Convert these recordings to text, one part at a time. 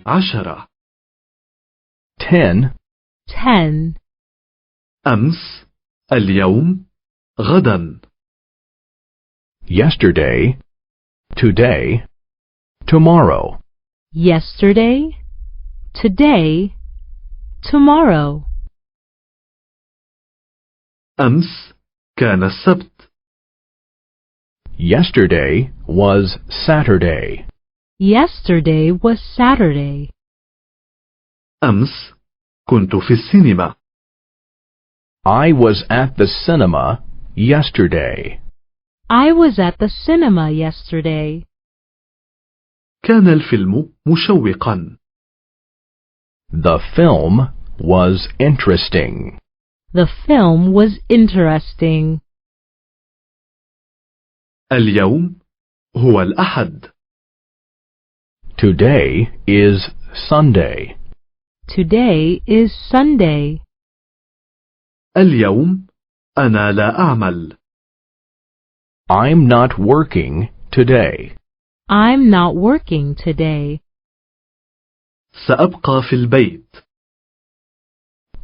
10 10. 10. أمس اليوم غدا Yesterday, today, tomorrow. Yesterday, today, tomorrow. أمس كان السبت Yesterday was Saturday. Yesterday was Saturday. أمس كنت في السينما I was at the cinema yesterday. I was at the cinema yesterday. كان الفيلم مشوقا The film was interesting. The film was interesting. اليوم هو الأحد Today is Sunday. Today is Sunday. اليوم أنا لا أعمل I'm not working today. I'm not working today. سأبقى في البيت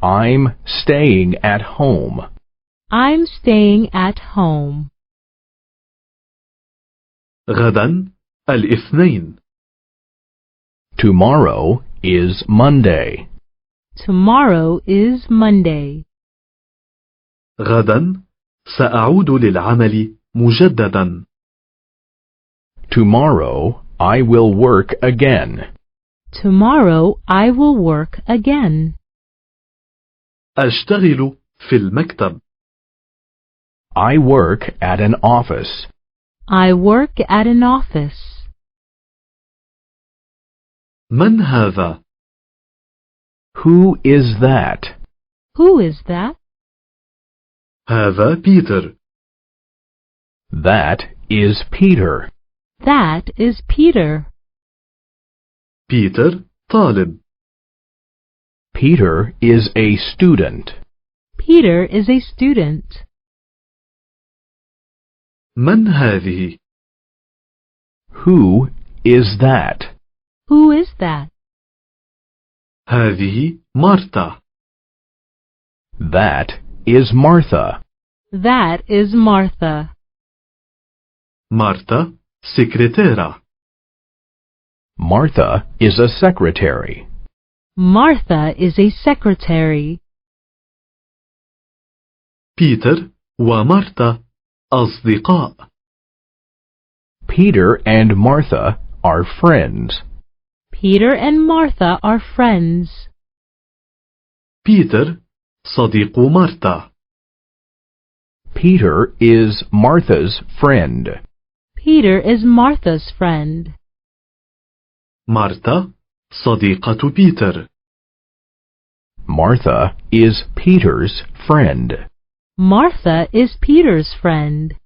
I'm staying at home. I'm staying at home. غدا الاثنين Tomorrow is Monday. Tomorrow is Monday. غدا سأعود للعمل مجددا Tomorrow I will work again. Tomorrow I will work again. أشتغل في المكتب I work at an office. I work at an office. من هذا؟ Who is that? Who is that? هذا بيتر That is Peter. That is Peter. بيتر طالب Peter is a student. Peter is a student. من هذه؟ Who is that? Who is that? هذه مارتا That is Martha. That is Martha. مارتا سكرتيرة Martha is a secretary. Martha is a secretary. بيتر ومارتا أصدقاء Peter and Martha are friends. Peter and Martha are friends. بيتر صديق مارتا Peter is Martha's friend. Peter is Martha's friend. مارتا صديقة بيتر Martha is Peter's friend. Martha is Peter's friend.